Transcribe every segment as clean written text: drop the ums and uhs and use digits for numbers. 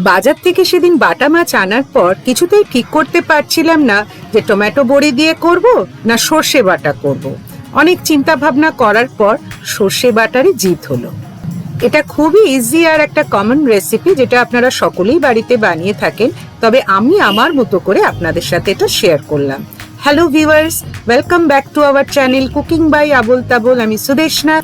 বাজার থেকে সেদিন বাটা মাছ আনার পর কিছুতেই ঠিক করতে পারছিলাম না যে টমেটো বড়ি দিয়ে করব না সর্ষে বাটা করব। অনেক চিন্তা ভাবনা করার পর সর্ষে বাটারই জিত হলো। এটা খুবই ইজি আর একটা কমন রেসিপি, যেটা আপনারা সকলেই বাড়িতে বানিয়ে থাকেন, তবে আমি আমার মতো করে আপনাদের সাথে এটা শেয়ার করলাম। Hello viewers, welcome back to our channel cooking by Abul Tabul. আমি সুদেশনা।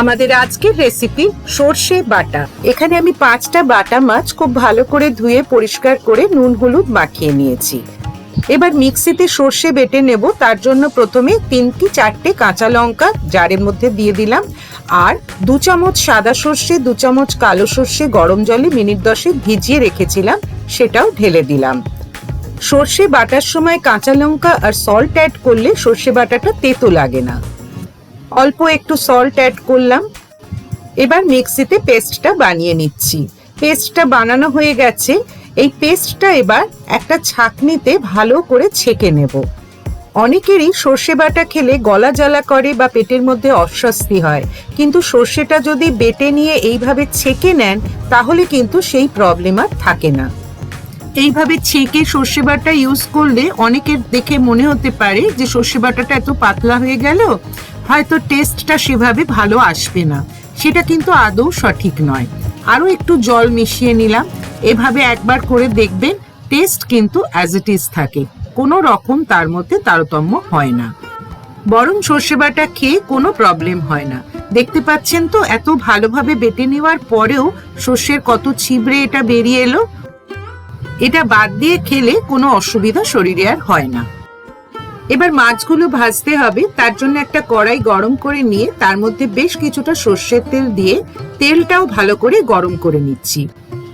আমাদের আজকের রেসিপি সর্ষে বাটা। এখানে আমি 5টা বাটা মাছ খুব ভালো করে ধুয়ে পরিষ্কার করে নুন হলুদ মাখিয়ে নিয়েছি। এবার মিক্সিতে সর্ষে বেটে নেব। তার জন্য প্রথমে 3 কি 4টে কাঁচা লঙ্কা জারের মধ্যে দিয়ে দিলাম, আর 2 চামচ সাদা সর্ষে 2 চামচ কালো সর্ষে গরম জলে মিনিট 10 ভিজিয়ে রেখেছিলাম, সেটাও ঢেলে দিলাম। সর্ষে বাটার সময় কাঁচা লঙ্কা আর সল্ট অ্যাড করলে সর্ষে বাটাটা তেতো লাগে না। অল্প একটু সল্ট অ্যাড করলাম। এবার মিক্সিতে পেস্টটা বানিয়ে নিচ্ছি। পেস্টটা বানানো হয়ে গেছে। এই পেস্টটা এবার একটা ছাঁকনিতে ভালো করে ছেঁকে নেব। অনেকেরই সর্ষে বাটা খেলে গলা জ্বালা করে বা পেটের মধ্যে অস্বস্তি হয়, কিন্তু সর্ষেটা যদি বেটে নিয়ে এইভাবে ছেঁকে নেন তাহলে কিন্তু সেই প্রবলেম আর থাকে না। এইভাবে ছেঁকে সর্ষে বাটা ইউজ করলে অনেকের দেখে মনে হতে পারে যে সর্ষে বাটাটা এত পাতলা হয়ে গেল, হয়তো টেস্টটা সেভাবে ভালো আসবে না। সেটা কিন্তু আদৌ সঠিক নয়। আরো একটু জল মিশিয়ে নিলাম। এভাবে একবার করে দেখবেন, টেস্ট কিন্তু অ্যাজ ইট ইজ থাকে, কোনো রকম তার মধ্যে তারতম্য হয় না। বরং সর্ষে বাটা খেয়ে কোনো প্রবলেম হয় না। দেখতে পাচ্ছেন তো, এত ভালোভাবে বেটে নেওয়ার পরেও সর্ষের কত ছিবড়ে এটা বেরিয়ে এলো। এটা বাদ দিয়ে খেলে কোনো অসুবিধা শরীরে আর হয় না। এবার মাছগুলো ভাজতে হবে। তার জন্য একটা কড়াই গরম করে নিয়ে তার মধ্যে বেশ কিছুটা সর্ষের তেল দিয়ে তেলটাও ভালো করে গরম করে নিচ্ছি।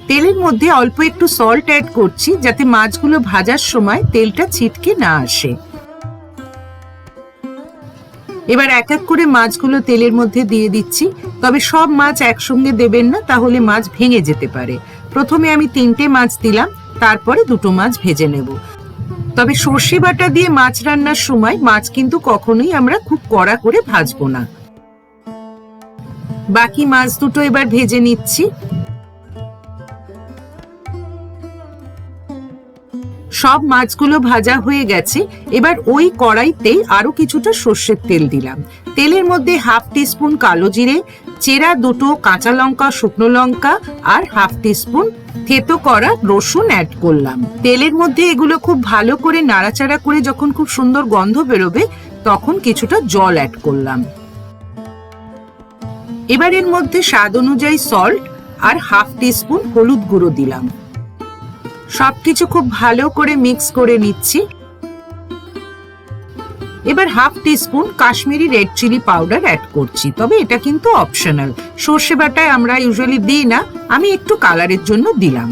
তেলের মধ্যে অল্প একটু সল্ট অ্যাড করছি, যাতে মাছগুলো ভাজার সময় তেলটা ছিটকে না আসে। এবার এক এক করে মাছগুলো তেলের মধ্যে দিয়ে দিচ্ছি, তবে সব মাছ একসঙ্গে দেবেন না, তাহলে মাছ ভেঙে যেতে পারে। প্রথমে আমি 3টে মাছ দিলাম, তারপরে 2টো মাছ ভেজে নেব। তবে সর্ষে বাটা দিয়ে মাছ রান্নার সময় মাছ কিন্তু কখনোই আমরা খুব কড়া করে ভাজবো না। বাকি মাছ দুটো এবার ভেজে নিচ্ছি। সব মাছগুলো ভাজা হয়ে গেছে। এবার ওই কড়াইতে আরো কিছুটা সর্ষের তেল দিলাম। তেলের মধ্যে 1/2 টিস্পুন কালো জিরে, চেরা 2টো কাঁচা লঙ্কা শুকনো লঙ্কা আর 1/2 টিস্পুন থেতো করা রসুন অ্যাড করলাম। তেলের মধ্যে এগুলো খুব ভালো করে নাড়াচাড়া করে যখন খুব সুন্দর গন্ধ বেরোবে, তখন কিছুটা জল অ্যাড করলাম। এবার এর মধ্যে স্বাদ অনুযায়ী সল্ট আর 1/2 টিস্পুন হলুদ গুঁড়ো দিলাম। সবকিছু খুব ভালো করে মিক্স করে নিচ্ছি। এবার 1/2 teaspoon Kashmiri red chilli powder add করছি, তবে এটা কিন্তু অপশনাল। সর্ষে বাটায় আমরা ইউজুয়ালি দিই না, আমি একটু কালারের জন্য দিলাম।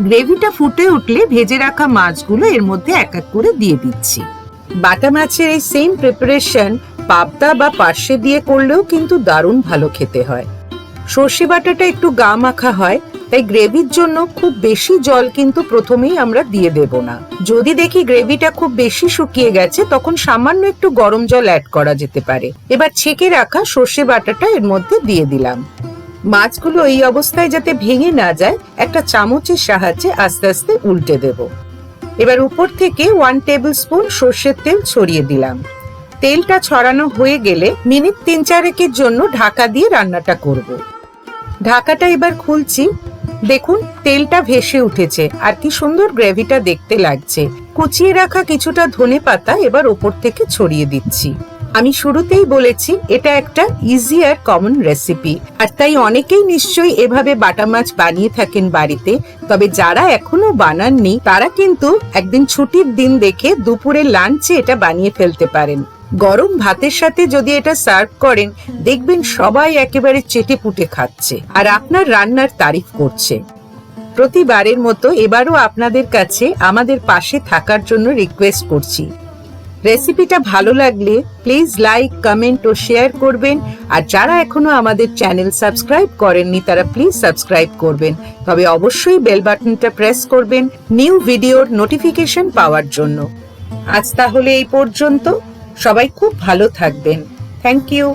গ্রেভিটা ফুটে উঠলে ভেজে রাখা মাছগুলো এর মধ্যে এক এক করে দিয়ে দিচ্ছি। বাটা মাছের এই সেম প্রিপারেশন পাবদা বা পার্শে দিয়ে করলেও কিন্তু দারুণ ভালো খেতে হয়। সর্ষে বাটাটা একটু গা মাখা হয়, তাই গ্রেভির জন্য খুব বেশি জল কিন্তু প্রথমেই আমরা দিয়ে দেব না। যদি দেখি গ্রেভিটা খুব বেশি শুকিয়ে গেছে, তখন সামান্য একটু গরম জল অ্যাড করা যেতে পারে। এবার ছেঁকে রাখা সর্ষে বাটাটা এর মধ্যে দিয়ে দিলাম। মাছগুলো এই অবস্থায় যাতে ভেঙে না যায়, একটা চামচের সাহায্যে আস্তে আস্তে উল্টে দেব। এবার উপর থেকে 1 টেবিল স্পুন সর্ষের তেল ছড়িয়ে দিলাম। তেলটা ছড়ানো হয়ে গেলে মিনিট 3-4 জন্য ঢাকা দিয়ে রান্নাটা করব। ঢাকাটা এবার খুলছি। দেখুন, তেলটা ভেসে উঠেছে আর কি সুন্দর গ্রেভিটা দেখতে লাগছে। কুচিয়ে রাখা কিছুটা ধনেপাতা এবার ওপর থেকে ছড়িয়ে দিচ্ছি। আমি শুরুতেই বলেছি এটা একটা ইজি আর কমন রেসিপি, আর তাই অনেকেই নিশ্চয়ই এভাবে বাটা মাছ বানিয়ে থাকেন বাড়িতে। তবে যারা এখনো বানাননি, তারা কিন্তু একদিন ছুটির দিন দেখে দুপুরে লাঞ্চে এটা বানিয়ে ফেলতে পারেন। গরম ভাতের সাথে যদি এটা সার্ভ করেন, দেখবেন সবাই একেবারে চেটে পুটে খাচ্ছে আর আপনার রান্নার তারিফ করছে। প্রতিবারের মতো এবারও আপনাদের কাছে আমাদের পাশে থাকার জন্য রিকোয়েস্ট করছি। রেসিপিটা ভালো লাগলে প্লিজ লাইক, কমেন্ট ও শেয়ার করবেন। আর যারা এখনো আমাদের চ্যানেল সাবস্ক্রাইব করেননি, তারা প্লিজ সাবস্ক্রাইব করবেন। তবে অবশ্যই বেল বাটনটা প্রেস করবেন নিউ ভিডিওর নোটিফিকেশন পাওয়ার জন্য। আজ তাহলে এই পর্যন্ত। সবাই খুব ভালো থাকবেন। Thank you.